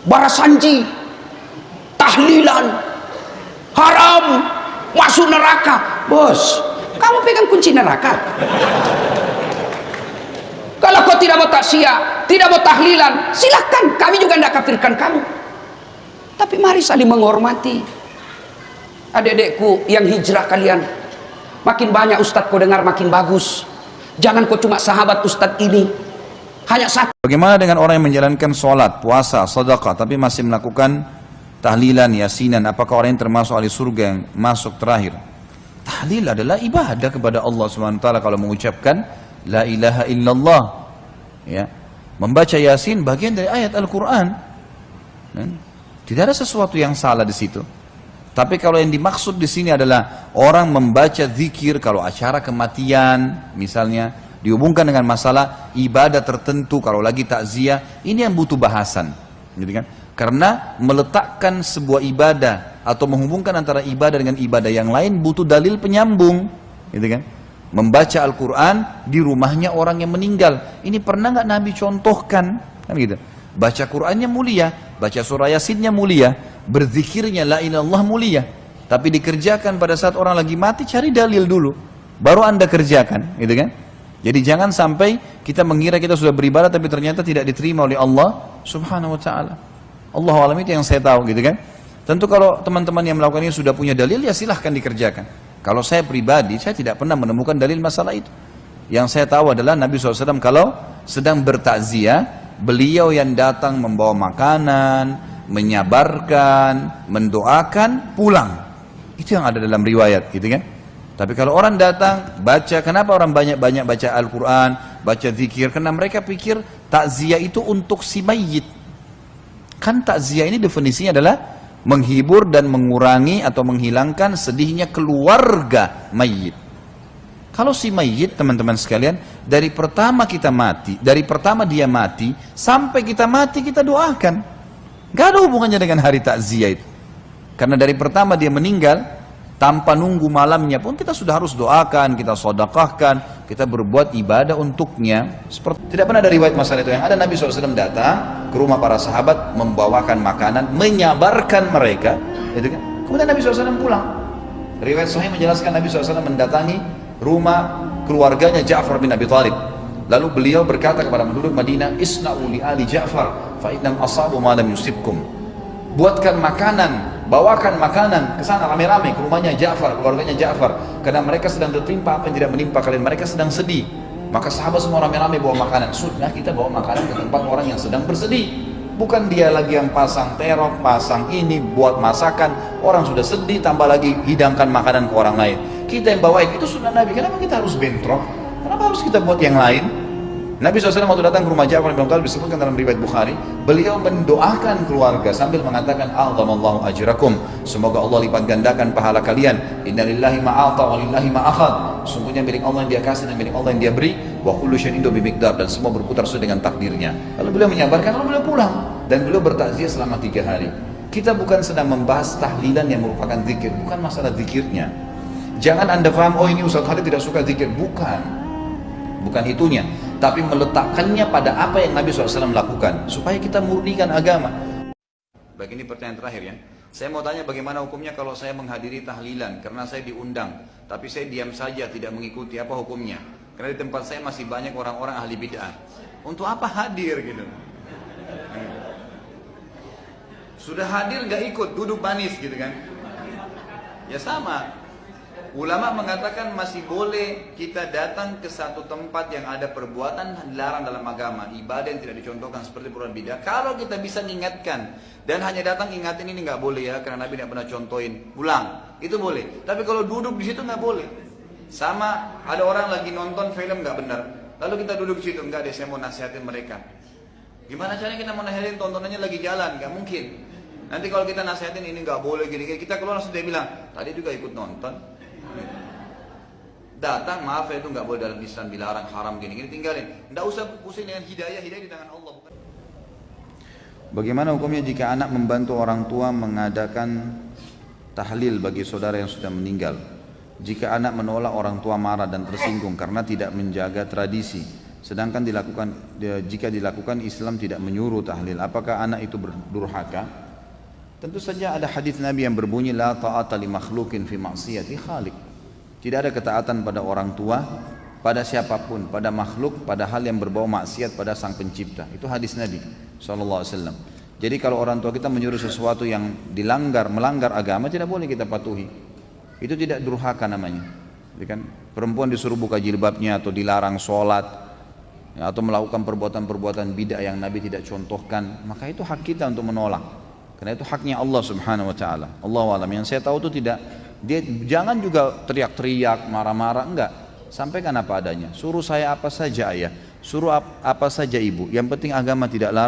barasanji, tahlilan, haram, masuk neraka. Bos, kamu pegang kunci neraka. Kalau kau tidak mau takziah, tidak mau tahlilan, silahkan, kami juga tidak kafirkan kamu. Tapi mari saling menghormati. Adik-adikku yang hijrah kalian, makin banyak ustadz kau dengar makin bagus. Jangan kau cuma sahabat ustadz ini, hanya satu. Bagaimana dengan orang yang menjalankan sholat, puasa, sedekah, tapi masih melakukan tahlilan, yasinan? Apakah orang yang termasuk ahli surga yang masuk terakhir? Tahlil adalah ibadah kepada Allah SWT kalau mengucapkan la ilaha illallah, ya. Membaca yasin bagian dari ayat Al-Quran. Tidak ada sesuatu yang salah di situ. Tapi kalau yang dimaksud di sini adalah orang membaca zikir kalau acara kematian, misalnya dihubungkan dengan masalah ibadah tertentu, kalau lagi takziah, ini yang butuh bahasan, gitu kan? Karena meletakkan sebuah ibadah atau menghubungkan antara ibadah dengan ibadah yang lain butuh dalil penyambung, gitu kan? Membaca Al-Quran di rumahnya orang yang meninggal, ini pernah nggak Nabi contohkan? Kan gitu. Baca Qurannya mulia, baca surah Yasinnya mulia, berzikirnya la ilaha illallah mulia. Tapi dikerjakan pada saat orang lagi mati, cari dalil dulu, baru anda kerjakan, gitu kan? Jadi jangan sampai kita mengira kita sudah beribadah tapi ternyata tidak diterima oleh Allah Subhanahu Wa Taala. Allah alam, itu yang saya tahu, gitu kan? Tentu kalau teman-teman yang melakukan ini sudah punya dalil, ya silahkan dikerjakan. Kalau saya pribadi, saya tidak pernah menemukan dalil masalah itu. Yang saya tahu adalah Nabi SAW kalau sedang bertakziah, beliau yang datang membawa makanan, menyabarkan, mendoakan, pulang. Itu yang ada dalam riwayat, gitu kan? Tapi kalau orang datang, baca, kenapa orang banyak-banyak baca Al-Quran, baca zikir? Karena mereka pikir takziah itu untuk si mayit. Kan takziah ini definisinya adalah menghibur dan mengurangi atau menghilangkan sedihnya keluarga mayit. Kalau si mayit, teman-teman sekalian, dari pertama kita mati, dari pertama dia mati sampai kita mati kita doakan. Gak ada hubungannya dengan hari takziah itu. Karena dari pertama dia meninggal, tanpa nunggu malamnya pun kita sudah harus doakan, kita sedekahkan, kita berbuat ibadah untuknya. Tidak pernah ada riwayat masalah itu. Yang ada Nabi SAW datang ke rumah para sahabat, membawakan makanan, menyabarkan mereka, gitu kan? Kemudian Nabi SAW pulang. Riwayat sahih menjelaskan Nabi SAW mendatangi rumah keluarganya Ja'far bin Abi Thalib. Lalu beliau berkata kepada penduduk Madinah, isna'u li ali Ja'far fa innam asabu ma lam yusibkum. Buatkan makanan, bawakan makanan ke sana rame-rame ke rumahnya Ja'far, keluarganya Ja'far, karena mereka sedang tertimpa apa yang tidak menimpa kalian, mereka sedang sedih. Maka sahabat semua rame-rame bawa makanan. Sudah, kita bawa makanan ke tempat orang yang sedang bersedih. Bukan dia lagi yang pasang terok, pasang ini, buat masakan. Orang sudah sedih, tambah lagi hidangkan makanan ke orang lain. Kita yang bawain, itu sunnah Nabi. Kenapa kita harus bentrok? Kenapa harus kita buat yang lain? Nabi SAW waktu datang ke rumah Ja'far bin Abi Thalib, disebutkan dalam riwayat Bukhari, beliau mendoakan keluarga sambil mengatakan, a'zamallahu ajrakum, semoga Allah lipat gandakan pahala kalian. Innalillahi ma'ata wa lillahi ma'akhad, sungguhnya milik Allah yang dia kasih dan milik Allah yang dia beri, wa kullu syai'in bimiqdar, dan semua berputar sesuai dengan takdirnya. Lalu beliau menyabarkan, lalu beliau pulang, dan beliau bertakziah selama 3 hari. Kita bukan sedang membahas tahlilan yang merupakan zikir, bukan masalah zikirnya. Jangan anda faham, oh ini Ustaz Khalid tidak suka zikir. Bukan itunya, tapi meletakkannya pada apa yang Nabi SAW lakukan supaya kita murnikan agama. Baik, ini pertanyaan terakhir ya. Saya mau tanya bagaimana hukumnya kalau saya menghadiri tahlilan karena saya diundang, tapi saya diam saja tidak mengikuti, apa hukumnya? Karena di tempat saya masih banyak orang-orang ahli bid'ah. Untuk apa hadir gitu? Sudah hadir nggak ikut, duduk manis gitu kan? Ya sama. Ulama mengatakan masih boleh kita datang ke satu tempat yang ada perbuatan dilarang dalam agama, ibadah yang tidak dicontohkan seperti perbuatan bidah. Kalau kita bisa mengingatkan dan hanya datang ingatin ini nggak boleh ya, karena Nabi tidak pernah contohin, pulang, itu boleh. Tapi kalau duduk di situ nggak boleh. Sama ada orang lagi nonton film nggak benar, lalu kita duduk di situ, nggak deh, saya mau nasihatin mereka. Gimana caranya kita mau nasihatin, tontonannya lagi jalan? Nggak mungkin. Nanti kalau kita nasihatin ini nggak boleh gini-gini, kita keluar langsung dia bilang, tadi juga ikut nonton. Datang, maaf ya, itu nggak boleh dalam Islam, dilarang, haram gini-gini, tinggalin. Nggak usah pusing dengan hidayah di tangan Allah. Bagaimana hukumnya jika anak membantu orang tua mengadakan tahlil bagi saudara yang sudah meninggal? Jika anak menolak, orang tua marah dan tersinggung karena tidak menjaga tradisi, Sedangkan jika dilakukan Islam tidak menyuruh tahlil. Apakah anak itu berdurhaka? Tentu saja ada hadis Nabi yang berbunyi la ta'ata li makhlukin fi ma'siyati khaliq. Tidak ada ketaatan pada orang tua, pada siapapun, pada makhluk, pada hal yang berbau maksiat pada sang pencipta. Itu hadis Nabi SAW. Jadi kalau orang tua kita menyuruh sesuatu yang melanggar agama, tidak boleh kita patuhi. Itu tidak durhaka namanya. Jadi kan perempuan disuruh buka jilbabnya atau dilarang sholat, ya, atau melakukan perbuatan-perbuatan bid'ah yang Nabi tidak contohkan, maka itu hak kita untuk menolak. Karena itu haknya Allah Subhanahu wa taala. Allahu a'lam. Yang saya tahu itu tidak, dia jangan juga teriak-teriak, marah-marah, enggak. Sampaikan apa adanya. Suruh saya apa saja ayah, suruh apa saja ibu. Yang penting agama tidak larang.